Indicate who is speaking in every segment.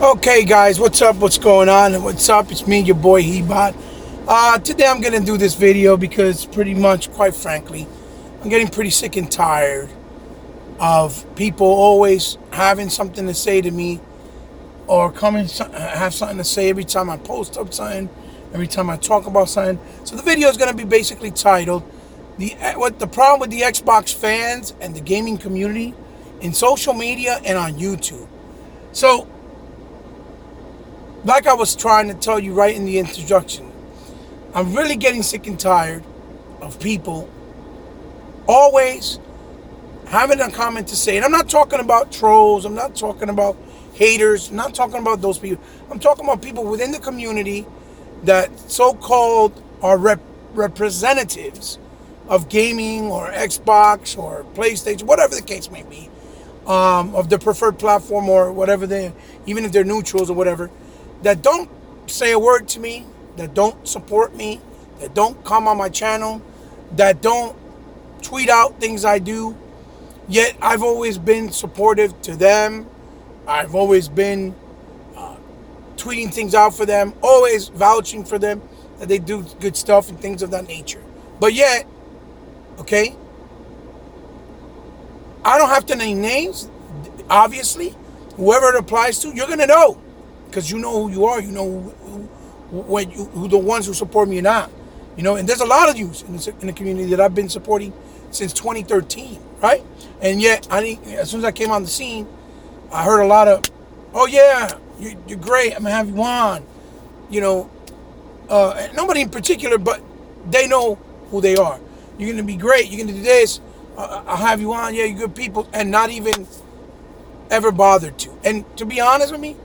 Speaker 1: Okay, guys, what's up? What's going on? What's up? It's me, your boy Hebot. Today I'm gonna do this video because, pretty much, quite frankly, I'm getting pretty sick and tired of people always having something to say to me or have something to say every time I post up something, every time I talk about something. So the video is gonna be basically titled "What the problem with the Xbox fans and the gaming community in social media and on YouTube." So, like I was trying to tell you right in the introduction, I'm really getting sick and tired of people always having a comment to say. And I'm not talking about trolls, I'm not talking about haters, I'm not talking about those people. I'm talking about people within the community that so-called are representatives of gaming or Xbox or PlayStation, whatever the case may be, of the preferred platform or whatever even if they're neutrals or whatever, that don't say a word to me, that don't support me, that don't come on my channel, that don't tweet out things I do. Yet I've always been supportive to them. I've always been tweeting things out for them, always vouching for them, that they do good stuff and things of that nature. But yet, okay, I don't have to name names. Obviously, whoever it applies to, you're going to know. Because you know who you are, you know who the ones who support me or not. And there's a lot of you in the community that I've been supporting since 2013, right? And yet, as soon as I came on the scene, I heard a lot of, "Oh yeah, you're great, I'm gonna have you on." Nobody in particular, but they know who they are. "You're gonna be great, you're gonna do this, I'll have you on, yeah, you're good people," and not even ever bothered to. And to be honest with me,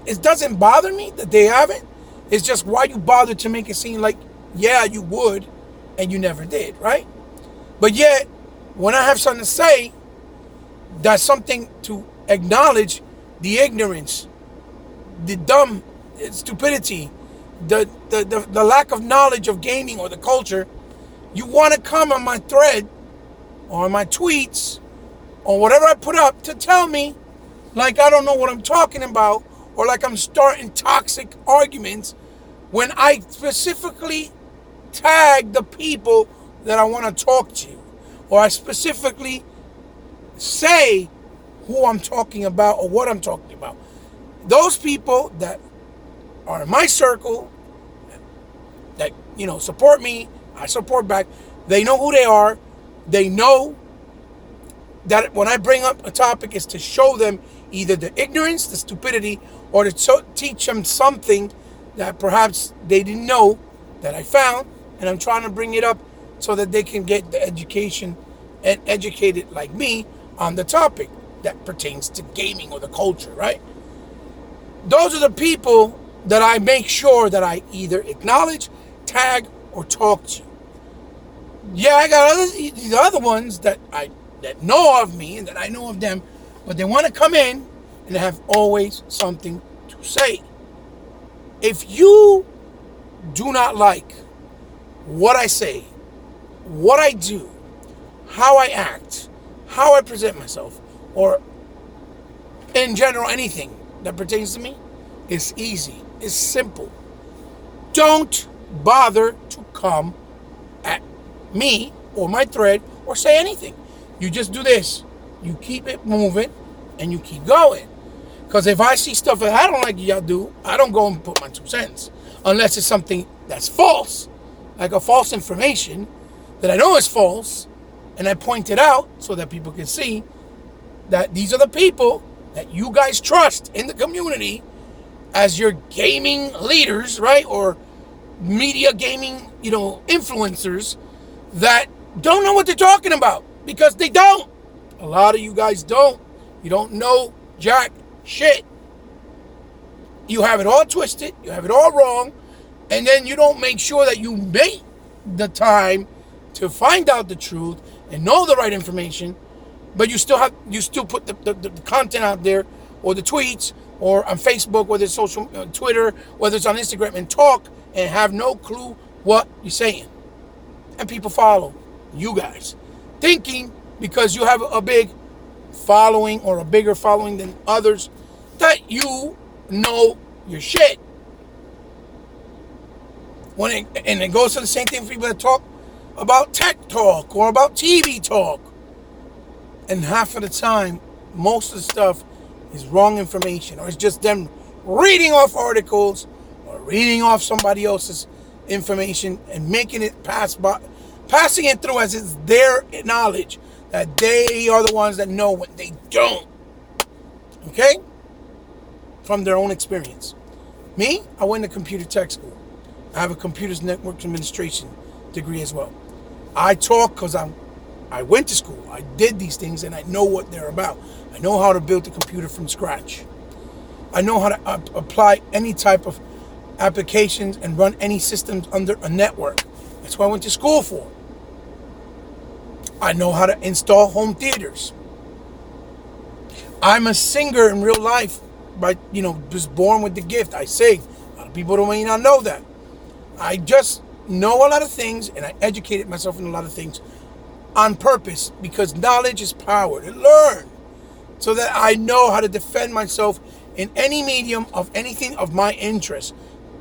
Speaker 1: it doesn't bother me that they haven't. It's just, why you bother to make it seem like, yeah, you would, and you never did, right? But yet, when I have something to say, that's something to acknowledge the ignorance, the dumb stupidity, the lack of knowledge of gaming or the culture, you want to come on my thread or on my tweets or whatever I put up to tell me like I don't know what I'm talking about, or like I'm starting toxic arguments, when I specifically tag the people that I want to talk to, or I specifically say who I'm talking about or what I'm talking about. Those people that are in my circle, that support me, I support back, they know who they are. They know that when I bring up a topic, is to show them either the ignorance, the stupidity, or to teach them something that perhaps they didn't know that I found, and I'm trying to bring it up so that they can get the education and educated like me on the topic that pertains to gaming or the culture, right? Those are the people that I make sure that I either acknowledge, tag, or talk to. Yeah, I got these other ones that know of me and that I know of them, but they want to come in and have always something to say. If you do not like what I say, what I do, how I act, how I present myself, or in general anything that pertains to me, it's easy, it's simple. Don't bother to come at me or my thread or say anything. You just do this. You keep it moving and you keep going. Because if I see stuff that I don't like y'all do, I don't go and put my 2 cents. Unless it's something that's false, like a false information that I know is false, and I point it out so that people can see that these are the people that you guys trust in the community as your gaming leaders, right? Or media gaming, influencers that don't know what they're talking about, because they don't. A lot of you guys don't. You don't know jack shit. You have it all twisted, you have it all wrong, and then you don't make sure that you make the time to find out the truth and know the right information, but you still put the content out there, or the tweets, or on Facebook, whether it's Twitter, whether it's on Instagram, and talk and have no clue what you're saying. And people follow you guys, thinking because you have a big following or a bigger following than others, that you know your shit. And it goes to the same thing for people that talk about tech talk or about TV talk. And half of the time, most of the stuff is wrong information, or it's just them reading off articles or reading off somebody else's information and making it passing it through as it's their knowledge, that they are the ones that know what they don't. Okay? From their own experience. Me, I went to computer tech school. I have a computers network administration degree as well. I talk because I went to school. I did these things and I know what they're about. I know how to build a computer from scratch. I know how to apply any type of applications and run any systems under a network. That's what I went to school for. I know how to install home theaters. I'm a singer in real life, just born with the gift. I sing. A lot of people may not know that. I just know a lot of things, and I educated myself in a lot of things on purpose, because knowledge is power. To learn so that I know how to defend myself in any medium of anything of my interest,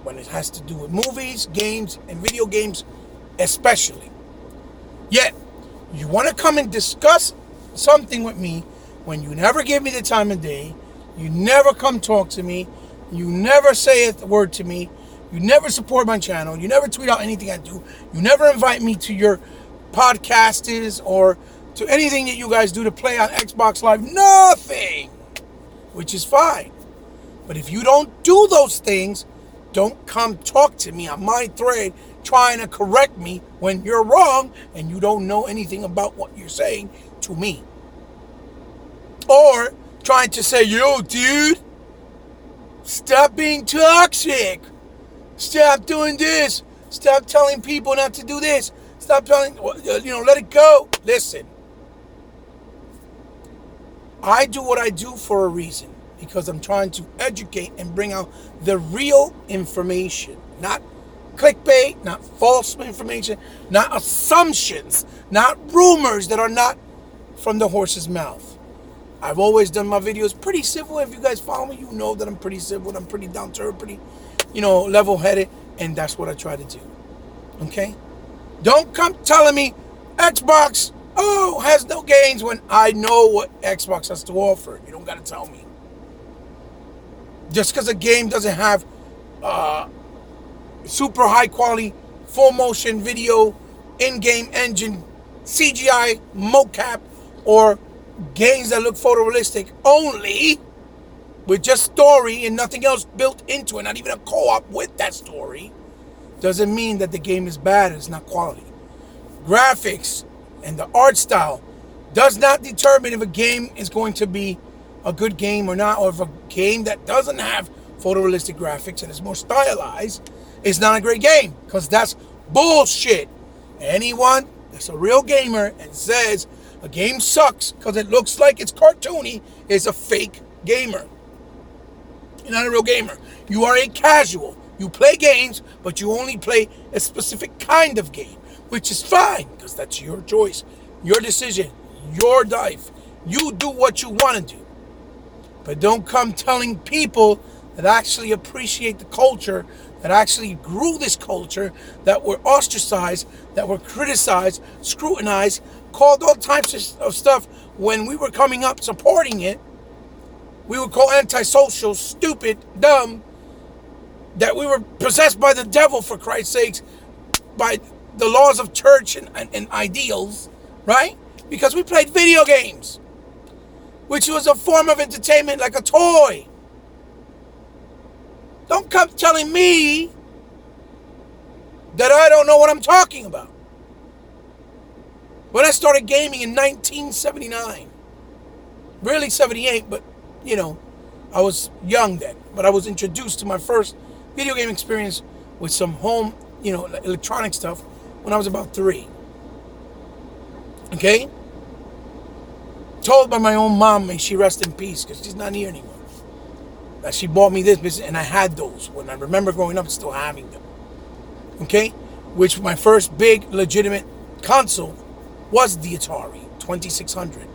Speaker 1: when it has to do with movies, games, and video games especially. Yet, you want to come and discuss something with me when you never give me the time of day, you never come talk to me, you never say a word to me, you never support my channel, you never tweet out anything I do, you never invite me to your podcasts or to anything that you guys do to play on Xbox Live, nothing, which is fine. But if you don't do those things, don't come talk to me on my thread trying to correct me when you're wrong and you don't know anything about what you're saying to me. Or trying to say, yo, dude, stop being toxic. Stop doing this. Stop telling people not to do this. Stop telling, let it go. Listen, I do what I do for a reason, because I'm trying to educate and bring out the real information, not clickbait, not false information, not assumptions, not rumors that are not from the horse's mouth. I've always done my videos pretty civil. If you guys follow me, you know that I'm pretty civil, I'm pretty down to earth, pretty, level-headed, and that's what I try to do. Okay? Don't come telling me Xbox, has no games, when I know what Xbox has to offer. You don't got to tell me. Just because a game doesn't have super high quality, full motion video, in-game engine, CGI, mocap, or games that look photorealistic only, with just story and nothing else built into it, not even a co-op with that story, doesn't mean that the game is bad and it's not quality. Graphics and the art style does not determine if a game is going to be a good game or not, or if a game that doesn't have photorealistic graphics and is more stylized is not a great game, because that's bullshit. Anyone that's a real gamer and says a game sucks because it looks like it's cartoony is a fake gamer. You're not a real gamer. You are a casual. You play games, but you only play a specific kind of game, which is fine, because that's your choice, your decision, your life. You do what you want to do. But don't come telling people that actually appreciate the culture, that actually grew this culture, that were ostracized, that were criticized, scrutinized, called all types of stuff when we were coming up supporting it. We were called antisocial, stupid, dumb, that we were possessed by the devil, for Christ's sakes, by the laws of church and ideals, right? Because we played video games, which was a form of entertainment, like a toy. Don't come telling me that I don't know what I'm talking about. When I started gaming in 1979, really 78, but I was young then. But I was introduced to my first video game experience with some home, electronic stuff when I was about 3. Okay? Told by my own mom, may she rest in peace, because she's not here anymore, that she bought me this, and I had those when I remember growing up, still having them. Okay? Which my first big legitimate console was the Atari 2600.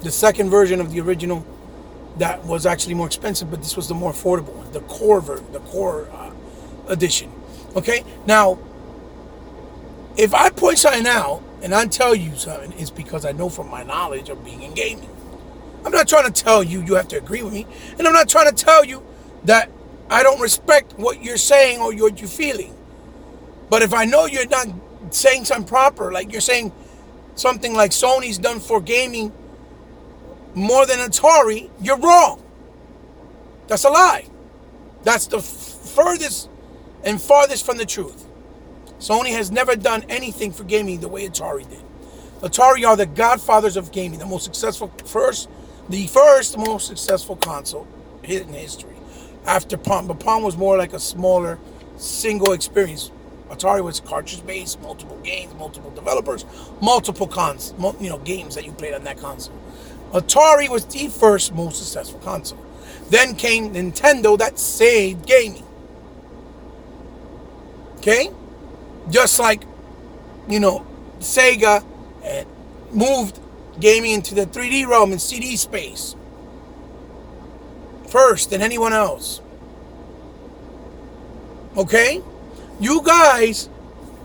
Speaker 1: The second version of the original that was actually more expensive, but this was the more affordable one, the core edition. Okay, now if I point something out and I tell you something, it's because I know from my knowledge of being in gaming. I'm not trying to tell you have to agree with me, and I'm not trying to tell you that I don't respect what you're saying or what you're feeling. But if I know you're not saying something proper, like you're saying something like Sony's done for gaming more than Atari, you're wrong. That's a lie. That's the furthest and farthest from the truth. Sony has never done anything for gaming the way Atari did. Atari are the godfathers of gaming, the most first most successful console in history. After Palm, but Palm was more like a smaller, single experience. Atari was cartridge-based, multiple games, multiple developers, multiple games that you played on that console. Atari was the first most successful console. Then came Nintendo that saved gaming. Okay? Just like, Sega moved gaming into the 3D realm and CD space first than anyone else. Okay? You guys,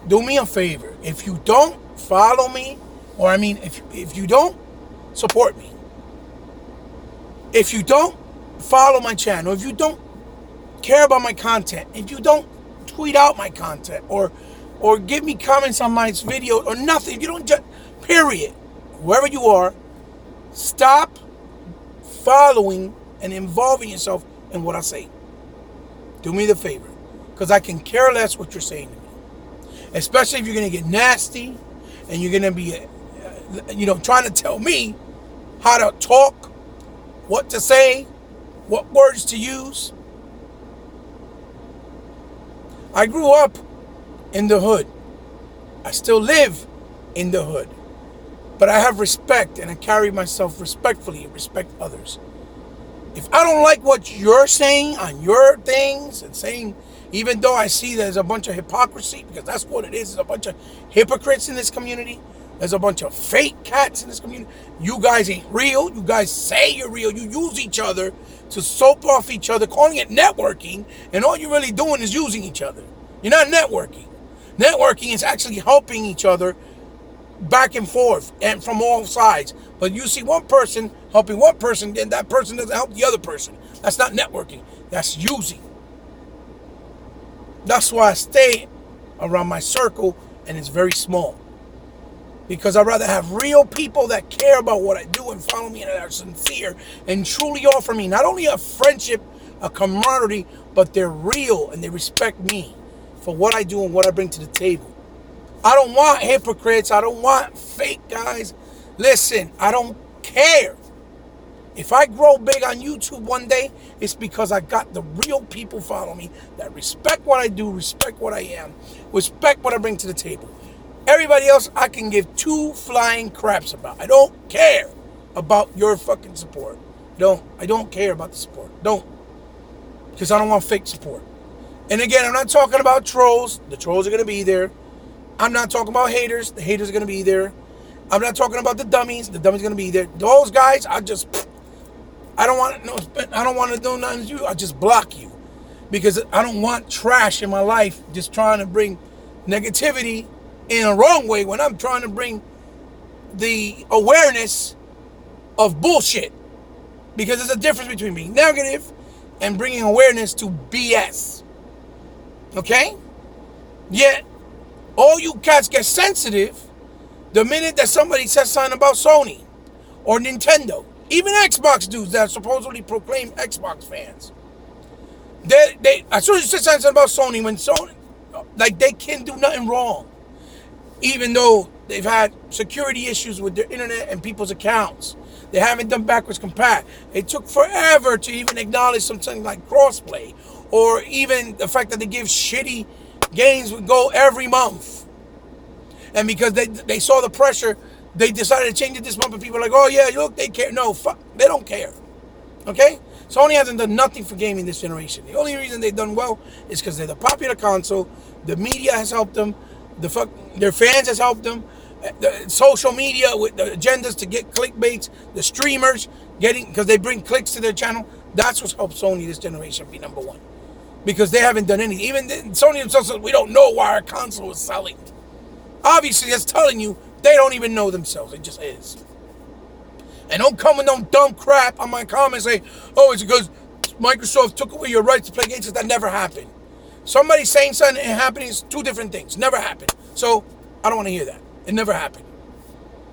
Speaker 1: do me a favor. If you don't follow me, or if you don't support me, if you don't follow my channel, if you don't care about my content, if you don't tweet out my content, or give me comments on my video, or nothing, if you don't period, whoever you are, stop following and involving yourself in what I say. Do me the favor, because I can care less what you're saying to me. Especially if you're going to get nasty and you're going to be, trying to tell me how to talk, what to say, what words to use. I grew up in the hood. I still live in the hood. But I have respect, and I carry myself respectfully and respect others. If I don't like what you're saying on your things and saying, even though I see there's a bunch of hypocrisy, because that's what it is, there's a bunch of hypocrites in this community. There's a bunch of fake cats in this community. You guys ain't real. You guys say you're real. You use each other to soap off each other, calling it networking, and all you're really doing is using each other. You're not networking. Networking is actually helping each other back and forth and from all sides. But you see one person helping one person, then that person doesn't help the other person. That's not networking. That's using. That's why I stay around my circle, and it's very small. Because I'd rather have real people that care about what I do and follow me and are sincere and truly offer me not only a friendship, a camaraderie, but they're real and they respect me for what I do and what I bring to the table. I don't want hypocrites. I don't want fake guys. Listen, I don't care. If I grow big on YouTube one day, it's because I got the real people following me that respect what I do, respect what I am, respect what I bring to the table. Everybody else, I can give two flying craps about. I don't care about your fucking support. I don't care about the support. Because I don't want fake support. And again, I'm not talking about trolls. The trolls are going to be there. I'm not talking about haters. The haters are going to be there. I'm not talking about the dummies. The dummies are going to be there. Those guys, I don't want to do nothing to you. I just block you. Because I don't want trash in my life just trying to bring negativity in a wrong way when I'm trying to bring the awareness of bullshit. Because there's a difference between being negative and bringing awareness to BS. Okay? Yet, all you cats get sensitive the minute that somebody says something about Sony or Nintendo. Even Xbox dudes that supposedly proclaim Xbox fans. They as soon as you say something about Sony, when Sony, like, they can't do nothing wrong. Even though they've had security issues with their internet and people's accounts. They haven't done backwards compat. It took forever to even acknowledge something like crossplay. Or even the fact that they give shitty games would go every month. And because they saw the pressure, they decided to change it this month. And people are like, oh yeah, look, they care. No, fuck, they don't care. Okay? Sony hasn't done nothing for gaming this generation. The only reason they've done well is because they're the popular console. The media has helped them. Their fans has helped them. The social media with the agendas to get clickbaits. The streamers. because they bring clicks to their channel. That's what's helped Sony this generation be number one. Because they haven't done anything. Even Sony themselves said, we don't know why our console is selling. Obviously, that's telling you they don't even know themselves. It just is. And don't come with no dumb crap on my comments saying, oh, it's because Microsoft took away your rights to play games. That never happened. Somebody saying something and happening is two different things. Never happened. So, I don't want to hear that. It never happened.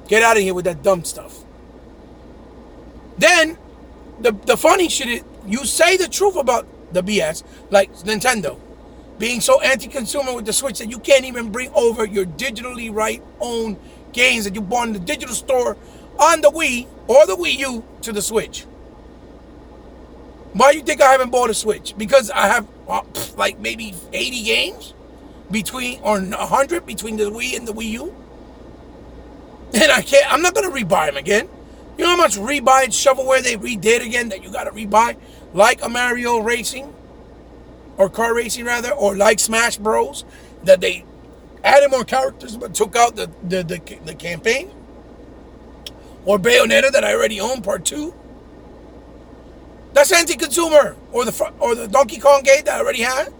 Speaker 1: Get out of here with that dumb stuff. Then, the funny shit is, you say the truth about the BS, like Nintendo, being so anti-consumer with the Switch that you can't even bring over your digitally owned games that you bought in the digital store on the Wii or the Wii U to the Switch. Why do you think I haven't bought a Switch? Because I have like maybe 80 games or 100 between the Wii and the Wii U. And I'm not going to rebuy them again. You know how much rebuy and shovelware they redid again that you got to rebuy? Like a Mario Racing, or Car Racing rather, or like Smash Bros, that they added more characters but took out the campaign. Or Bayonetta that I already own, Part 2. That's anti-consumer. Or the Donkey Kong game that I already had.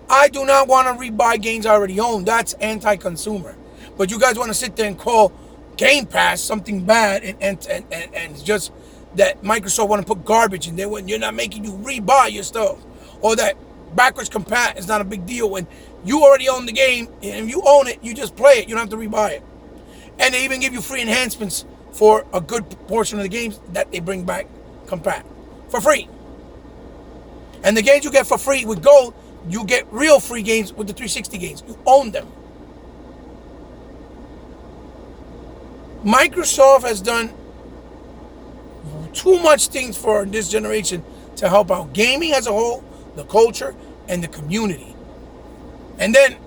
Speaker 1: I do not want to rebuy games I already own. That's anti-consumer. But you guys want to sit there and call Game Pass something bad and just that Microsoft want to put garbage in there when you're not making you rebuy your stuff. Or that backwards compat is not a big deal when you already own the game, and if you own it, you just play it. You don't have to rebuy it. And they even give you free enhancements for a good portion of the games that they bring back compat for free. And the games you get for free with gold, you get real free games with the 360 games. You own them. Microsoft has done too much things for this generation to help out gaming as a whole, the culture, and the community. And then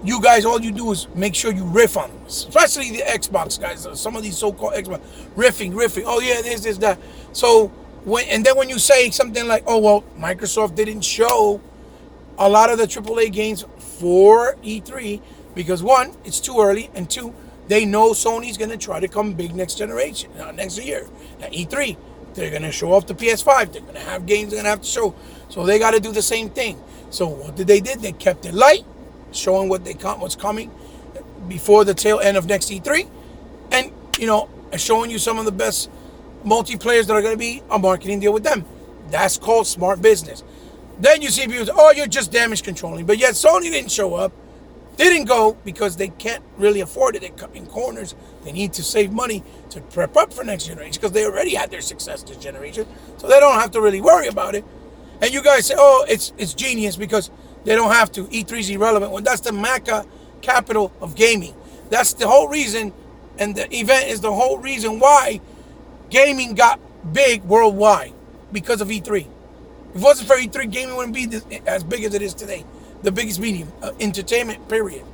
Speaker 1: you guys, all you do is make sure you riff on them, especially the Xbox guys. Some of these so-called Xbox riffing. Oh yeah, this, that. So when you say something like, oh well, Microsoft didn't show a lot of the AAA games for E3 because one, it's too early, and two, they know Sony's gonna try to come big next generation, next year. At E3, they're gonna show off the PS5. They're gonna have games they're gonna have to show. So they got to do the same thing. So what did they did? They kept it light, showing what's coming before the tail end of next E3, and showing you some of the best multiplayers that are going to be a marketing deal with them. That's called smart business. Then you see people say, oh, you're just damage controlling. But yet Sony didn't show up, didn't go because they can't really afford it. They're cutting corners. They need to save money to prep up for next generation because they already had their success this generation, so they don't have to really worry about it. And you guys say, oh, it's genius because they don't have to. E3's irrelevant. Well, that's the Mecca capital of gaming. That's the whole reason, and the event is the whole reason why gaming got big worldwide, because of E3. If it wasn't for E3, gaming wouldn't be as big as it is today. The biggest medium, entertainment, period.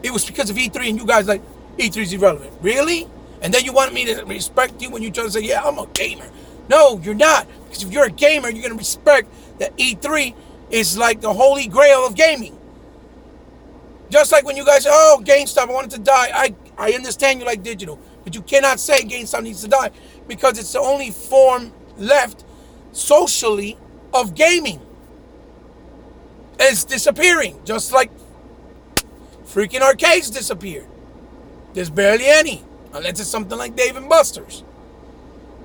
Speaker 1: It was because of E3, and you guys like, E3's irrelevant. Really? And then you want me to respect you when you try to say, yeah, I'm a gamer. No, you're not. Because if you're a gamer, you're going to respect that E3 is like the holy grail of gaming. Just like when you guys say, oh, GameStop, I want it to die. I understand you like digital. But you cannot say GameStop needs to die because it's the only form left socially of gaming. And it's disappearing. Just like freaking arcades disappeared. There's barely any. Unless it's something like Dave & Buster's.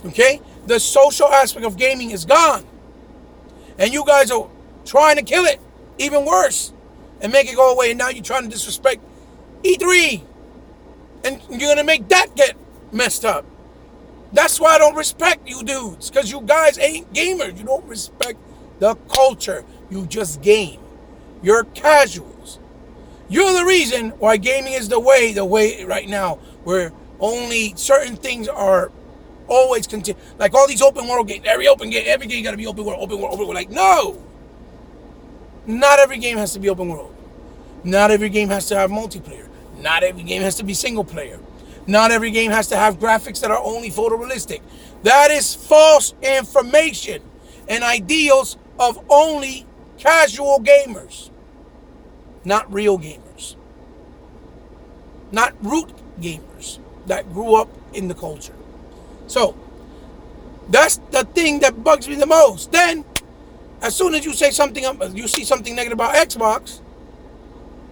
Speaker 1: Okay? The social aspect of gaming is gone. And you guys are trying to kill it. Even worse. And make it go away. And now you're trying to disrespect E3. And you're going to make that get messed up. That's why I don't respect you dudes. Because you guys ain't gamers. You don't respect the culture. You just game. You're casuals. You're the reason why gaming is the way right now. Where only certain things are always continue. Like all these open world games. Every game got to be open world. Like, no. Not every game has to be open world. Not every game has to have multiplayer. Not every game has to be single player. Not every game has to have graphics that are only photorealistic. That is false information and ideals of only casual gamers. Not real gamers. Not root gamers that grew up in the culture. So, That's the thing that bugs me the most. Then, as soon as you say something, you see something negative about Xbox,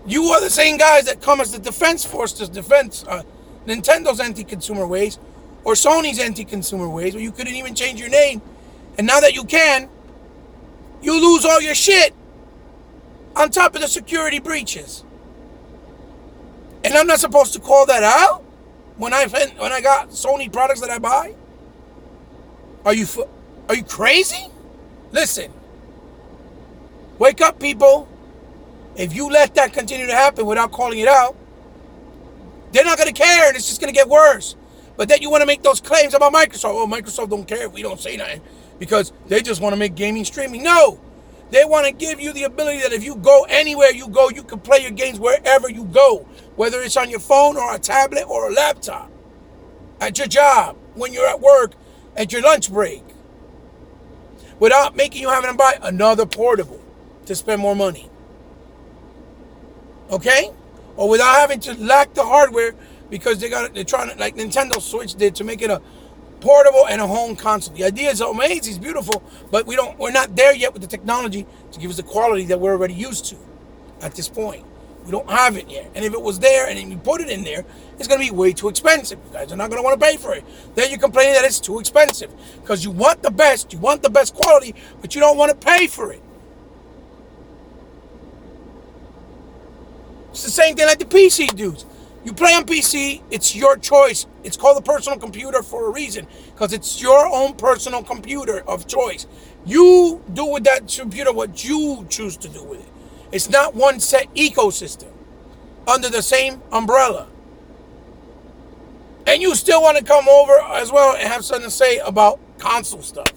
Speaker 1: you are the same guys that come as the defense force to defense Nintendo's anti-consumer ways or Sony's anti-consumer ways, where you couldn't even change your name. And now that you can, you lose all your shit on top of the security breaches. And I'm not supposed to call that out when I got Sony products that I buy? Are you crazy? Listen. Wake up, people. If you let that continue to happen without calling it out, they're not going to care, and it's just going to get worse. But then you want to make those claims about Microsoft. Oh, Microsoft don't care if we don't say nothing because they just want to make gaming streaming. No. They want to give you the ability that if you go anywhere you go, you can play your games wherever you go, whether it's on your phone or a tablet or a laptop, at your job, when you're at work, at your lunch break, without making you having to buy another portable to spend more money. Okay? Or without having to lack the hardware because they're trying to, like Nintendo Switch did, to make it a portable and a home console. The idea is amazing, it's beautiful, but we're not there yet with the technology to give us the quality that we're already used to at this point. We don't have it yet. And if it was there and you put it in there, it's going to be way too expensive. You guys are not going to want to pay for it. Then you're complaining that it's too expensive because you want the best quality, but you don't want to pay for it. It's the same thing like the PC dudes. You play on PC, it's your choice. It's called a personal computer for a reason, because it's your own personal computer of choice. You do with that computer what you choose to do with it. It's not one set ecosystem under the same umbrella. And you still want to come over as well and have something to say about console stuff.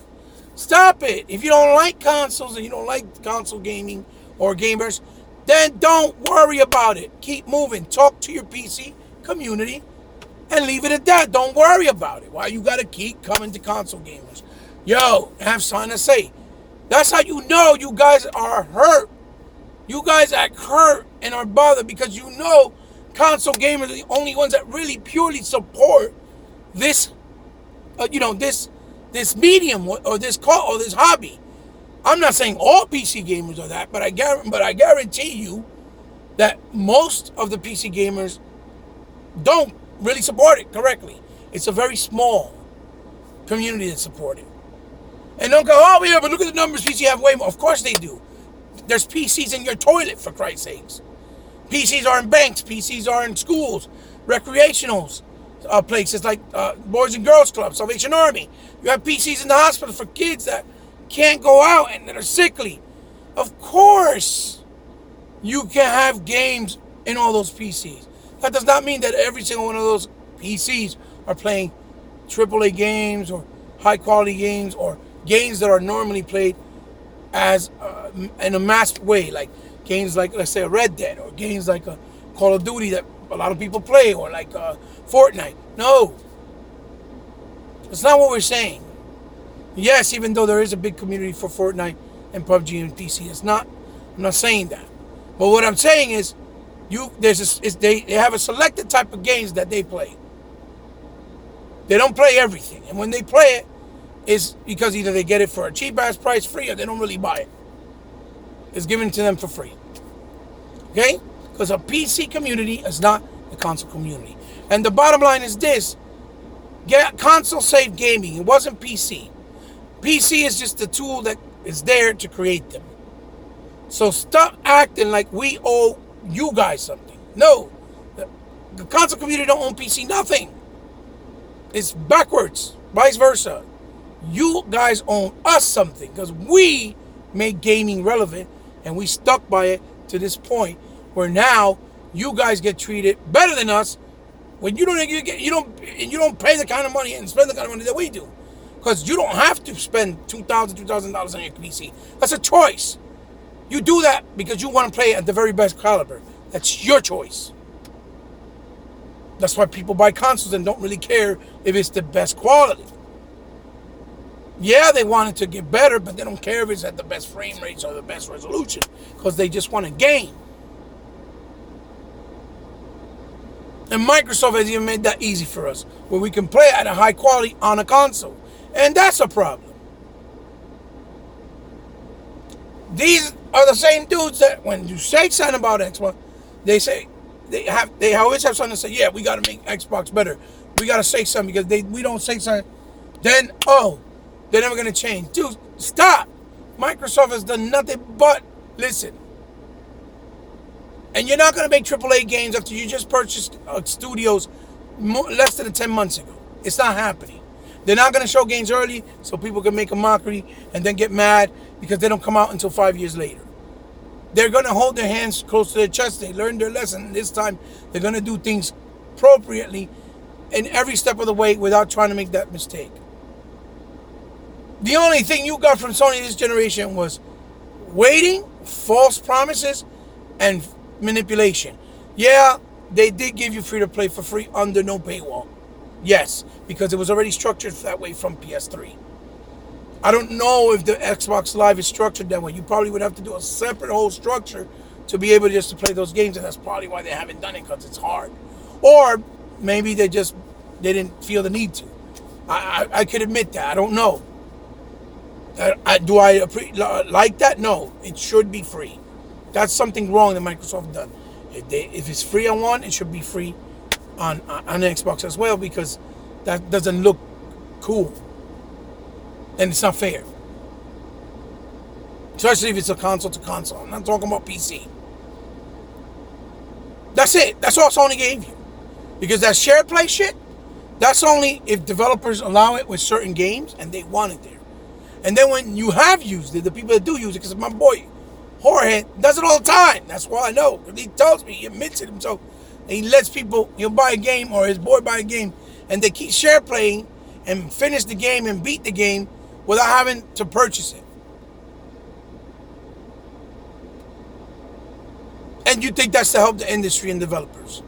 Speaker 1: Stop it. If you don't like consoles and you don't like console gaming or gamers, then don't worry about it. Keep moving. Talk to your PC community and leave it at that. Don't worry about it. Why you got to keep coming to console gamers? Yo, have something to say. That's how you know you guys are hurt. You guys act hurt and are bothered because you know console gamers are the only ones that really purely support this, this medium or this hobby. I'm not saying all PC gamers are that, but I guarantee you that most of the PC gamers don't really support it correctly. It's a very small community that support it. And don't go, oh yeah, but look at the numbers, PC have way more. Of course they do. There's PCs in your toilet, for Christ's sakes. PCs are in banks, PCs are in schools, recreationals, places like Boys and Girls Club, Salvation Army. You have PCs in the hospital for kids that can't go out and that are sickly. Of course, you can have games in all those PCs. That does not mean that every single one of those PCs are playing AAA games or high quality games or games that are normally played as in a mass way, like games like, let's say, a Red Dead, or games like a Call of Duty that a lot of people play, or like Fortnite. No, that's not what we're saying. Yes, even though there is a big community for Fortnite and PUBG and PC, I'm not saying that. But what I'm saying is, they have a selected type of games that they play. They don't play everything, and when they play it, it's because either they get it for a cheap ass price, free, or they don't really buy it. It's given to them for free. Okay? Because a PC community is not a console community. And the bottom line is this: console saved gaming. It wasn't PC. PC is just the tool that is there to create them. So stop acting like we owe you guys something. No. The console community don't own PC nothing. It's backwards. Vice versa. You guys own us something because we made gaming relevant and we stuck by it to this point where now you guys get treated better than us when you don't pay the kind of money and spend the kind of money that we do. Because you don't have to spend $2,000 on your PC. That's a choice. You do that because you want to play at the very best caliber. That's your choice. That's why people buy consoles and don't really care if it's the best quality. Yeah, they want it to get better, but they don't care if it's at the best frame rates or the best resolution because they just want a game. And Microsoft has even made that easy for us, where we can play at a high quality on a console. And that's a problem. These are the same dudes that when you say something about Xbox, they say they always have something to say. Yeah, we got to make Xbox better. We got to say something because we don't say something. Then they're never gonna change. Dude, stop. Microsoft has done nothing but listen. And you're not gonna make AAA games after you just purchased studios less than 10 months ago. It's not happening. They're not gonna show games early so people can make a mockery and then get mad because they don't come out until 5 years later. They're gonna hold their hands close to their chest. They learned their lesson. This time they're gonna do things appropriately in every step of the way without trying to make that mistake. The only thing you got from Sony this generation was waiting, false promises, and manipulation. Yeah, they did give you free to play for free under no paywall. Yes, because it was already structured that way from PS3. I don't know if the Xbox Live is structured that way. You probably would have to do a separate whole structure to be able just to play those games, and that's probably why they haven't done it, because it's hard. Or maybe they didn't feel the need to. I could admit that. I don't know. Do I like that? No, it should be free. That's something wrong that Microsoft done. If it's free on one, it should be free on Xbox as well, because that doesn't look cool and it's not fair. Especially if it's a console to console. I'm not talking about PC. That's it. That's all Sony gave you. Because that share play shit, that's only if developers allow it with certain games and they want it there. And then when you have used it, the people that do use it, because my boy Jorge does it all the time. That's why I know. He tells me, he admits it himself. And he lets people, he'll buy a game or his boy buy a game, and they keep share playing and finish the game and beat the game without having to purchase it. And you think that's to help the industry and developers?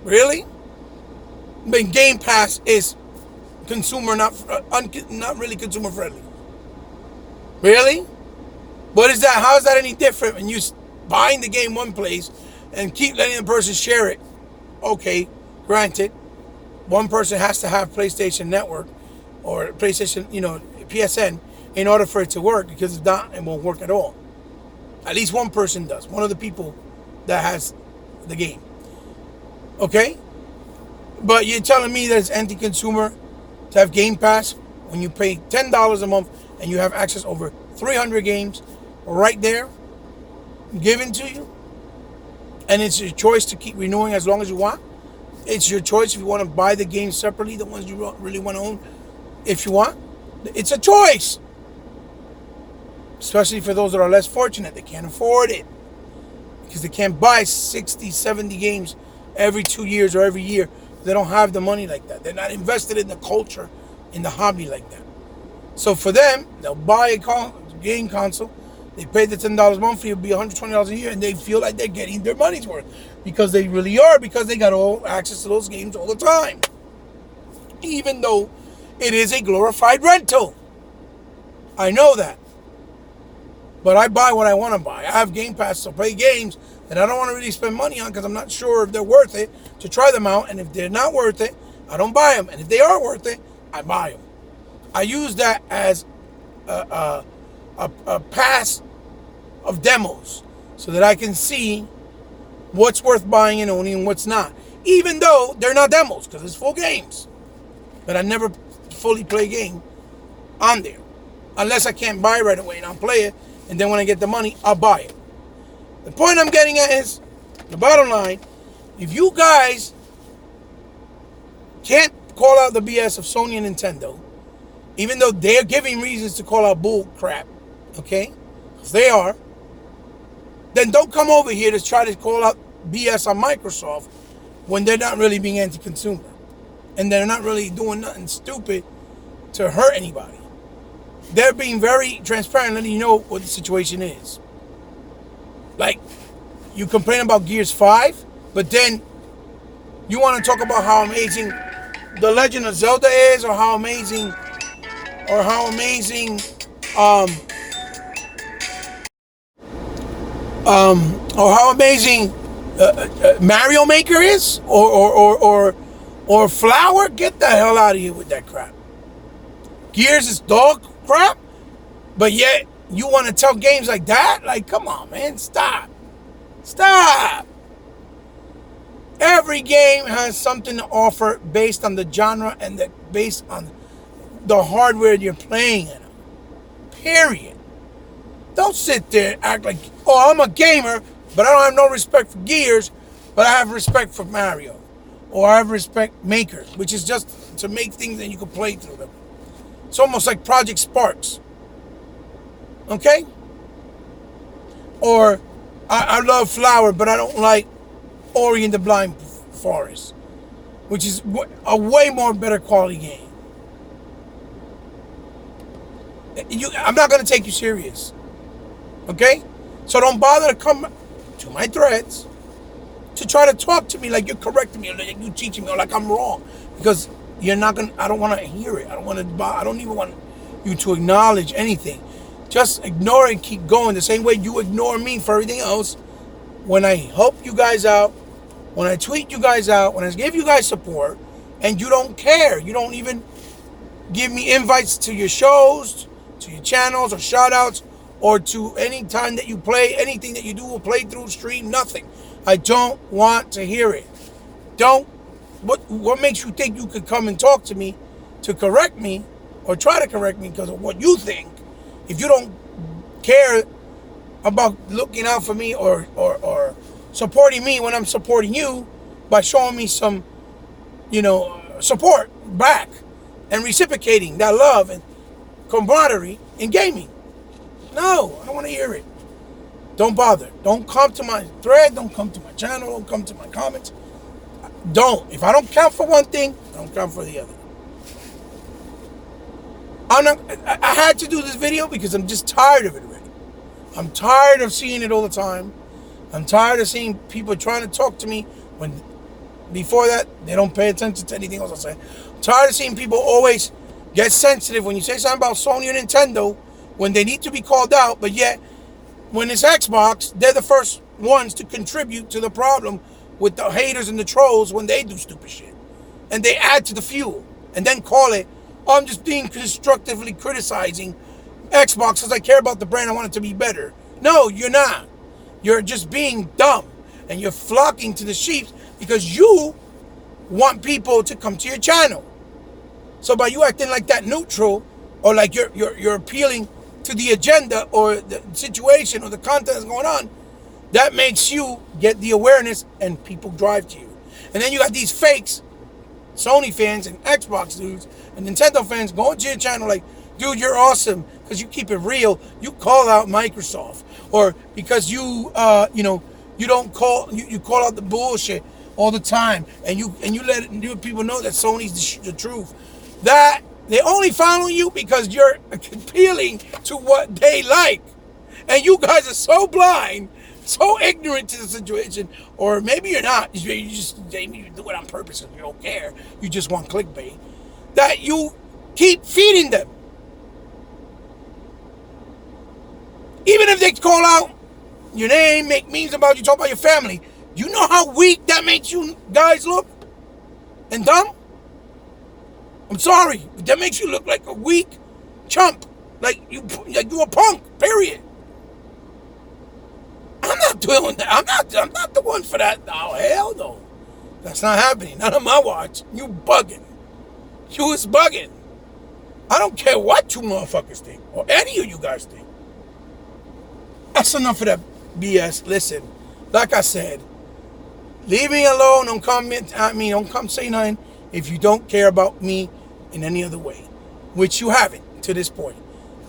Speaker 1: Really? I mean, Game Pass is consumer, not really consumer friendly. Really? What is that? How is that any different when you buying the game one place and keep letting the person share it? Okay, granted, one person has to have PlayStation Network or PlayStation, PSN in order for it to work, because if not, it won't work at all. At least one person does. One of the people that has the game. Okay? But you're telling me that it's anti-consumer to have Game Pass when you pay $10 a month and you have access over 300 games right there given to you, and it's your choice to keep renewing as long as you want. It's your choice if you want to buy the games separately, the ones you really want to own, if you want. It's a choice. Especially for those that are less fortunate. They can't afford it because they can't buy 60, 70 games every 2 years or every year. They don't have the money like that. They're not invested in the culture, in the hobby like that. So for them, they'll buy a game console. They pay the $10 monthly. It'll be $120 a year, and they feel like they're getting their money's worth, because they really are, because they got all access to those games all the time. Even though it is a glorified rental. I know that. But I buy what I want to buy. I have Game Pass to play games that I don't want to really spend money on because I'm not sure if they're worth it to try them out. And if they're not worth it, I don't buy them. And if they are worth it, I buy them. I use that as a pass of demos so that I can see what's worth buying and owning and what's not. Even though they're not demos, because it's full games. But I never fully play a game on there. Unless I can't buy right away and I'll play it. And then when I get the money, I'll buy it. The point I'm getting at is, the bottom line, if you guys can't call out the BS of Sony and Nintendo, even though they're giving reasons to call out bull crap, okay? Because they are. Then don't come over here to try to call out BS on Microsoft when they're not really being anti-consumer. And they're not really doing nothing stupid to hurt anybody. They're being very transparent, letting you know what the situation is. Like, you complain about Gears 5, but then you want to talk about how amazing The Legend of Zelda is, or how amazing Mario Maker is, or Flower. Get the hell out of here with that crap. Gears is dog crap, but yet you want to tell games like that? Like, come on, man, stop. Stop. Every game has something to offer based on the genre and based on the hardware you're playing in. Period. Don't sit there and act like, oh, I'm a gamer, but I don't have no respect for Gears, but I have respect for Mario. Or I have respect Maker, which is just to make things that you can play through them. It's almost like Project Sparks. Okay? Or I love Flower, but I don't like Ori and the Blind Forest, which is a way more better quality game. I'm not going to take you serious. Okay? So don't bother to come to my threads to try to talk to me like you're correcting me or like you're teaching me or like I'm wrong. Because you're not going to, I don't want to hear it. I don't even want you to acknowledge anything. Just ignore it and keep going the same way you ignore me for everything else. When I help you guys out, when I tweet you guys out, when I give you guys support, and you don't care. You don't even give me invites to your shows, to your channels, or shout outs, or to any time that you play, anything that you do will play through, stream, nothing. I don't want to hear it. What makes you think you could come and talk to me to correct me or try to correct me because of what you think? If you don't care about looking out for me or supporting me when I'm supporting you by showing me some, support back and reciprocating that love and camaraderie in gaming. No, I don't want to hear it. Don't bother. Don't come to my thread. Don't come to my channel. Don't come to my comments. Don't. If I don't count for one thing, I don't count for the other. I had to do this video because I'm just tired of it already. I'm tired of seeing it all the time. I'm tired of seeing people trying to talk to me when before that they don't pay attention to anything else I say. I'm tired of seeing people always get sensitive when you say something about Sony or Nintendo when they need to be called out, but yet when it's Xbox, they're the first ones to contribute to the problem with the haters and the trolls when they do stupid shit. And they add to the fuel and then call it, oh, I'm just being constructively criticizing Xbox because I care about the brand. I want it to be better. No, you're not. You're just being dumb. And you're flocking to the sheep because you want people to come to your channel. So by you acting like that neutral or like you're appealing to the agenda or the situation or the content that's going on, that makes you get the awareness and people drive to you. And then you got these fakes, Sony fans and Xbox dudes and Nintendo fans going to your channel like, dude, you're awesome because you keep it real. You call out Microsoft, or because you don't call you call out the bullshit all the time, and you let people know that Sony's the truth. That they only follow you because you're appealing to what they like, and you guys are so blind, so ignorant to the situation, or maybe you're not. You do it on purpose and you don't care. You just want clickbait. That you keep feeding them. Even if they call out your name, make memes about you, talk about your family, you know how weak that makes you guys look? And dumb? I'm sorry, but that makes you look like a weak chump. Like you're a punk, period. I'm not doing that. I'm not the one for that. Oh, hell no. That's not happening. Not on my watch. You bugging. You is bugging. I don't care what you motherfuckers think, or any of you guys think. That's enough of that BS. Listen, like I said, leave me alone. Don't comment at me. Don't come say nothing if you don't care about me in any other way, which you haven't to this point.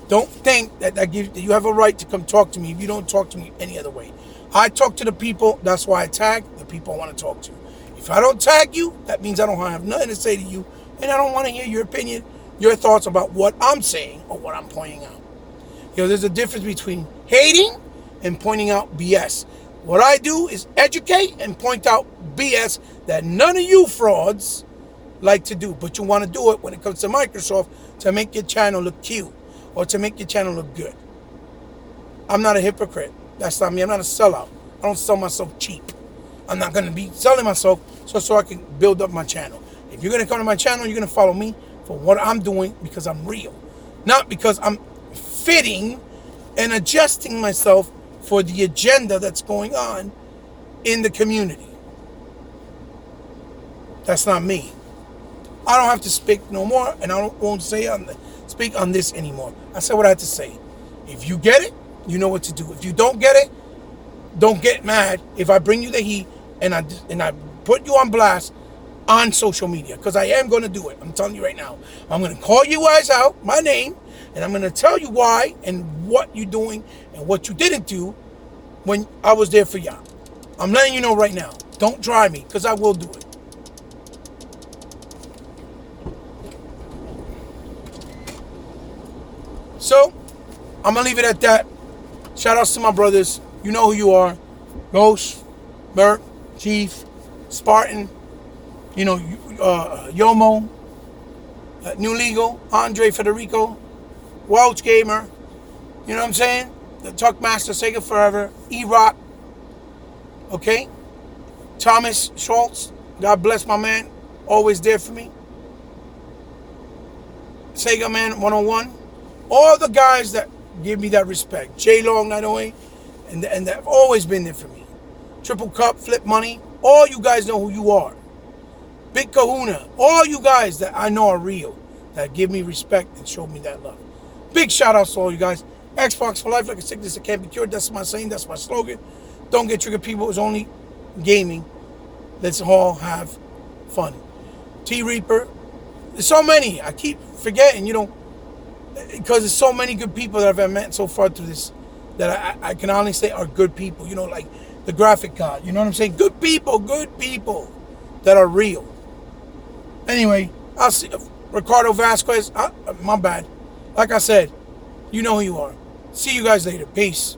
Speaker 1: Don't think that you have a right to come talk to me if you don't talk to me any other way. I talk to the people. That's why I tag the people I want to talk to. If I don't tag you, that means I don't have nothing to say to you, and I don't want to hear your opinion, your thoughts about what I'm saying or what I'm pointing out. There's a difference between hating and pointing out BS. What I do is educate and point out BS that none of you frauds like to do. But you want to do it when it comes to Microsoft to make your channel look cute or to make your channel look good. I'm not a hypocrite. That's not me. I'm not a sellout. I don't sell myself cheap. I'm not going to be selling myself so I can build up my channel. If you're going to come to my channel, you're going to follow me for what I'm doing because I'm real. Not because I'm fitting and adjusting myself for the agenda that's going on in the community. That's not me. I don't have to speak no more, and won't speak on this anymore. I said what I had to say. If you get it, you know what to do. If you don't get it, don't get mad if I bring you the heat and I put you on blast on social media, because I am going to do it. I'm telling you right now. I'm going to call you guys out, my name, and I'm going to tell you why and what you're doing and what you didn't do when I was there for y'all. I'm letting you know right now. Don't try me, because I will do it. So, I'm going to leave it at that. Shout outs to my brothers. You know who you are. Ghost, Bert, Chief, Spartan, Yomo, New Legal, Andre Federico, Welch Gamer, you know what I'm saying? The Tuck Master, Sega Forever, E-Rock, okay? Thomas Schultz, God bless my man, always there for me. Sega Man 101, all the guys that give me that respect. J Long 908, and that have always been there for me. Triple Cup, Flip Money, all you guys know who you are. Big Kahuna, all you guys that I know are real, that give me respect and show me that love. Big shout outs to all you guys. Xbox for life, like a sickness that can't be cured. That's my saying, that's my slogan. Don't get triggered, people. It's only gaming. Let's all have fun. T Reaper. There's so many. I keep forgetting, because there's so many good people that I've met so far through this that I can honestly say are good people. Like the graphic god. You know what I'm saying? Good people that are real. Anyway, I'll see. Ricardo Vasquez, my bad. Like I said, you know who you are. See you guys later. Peace.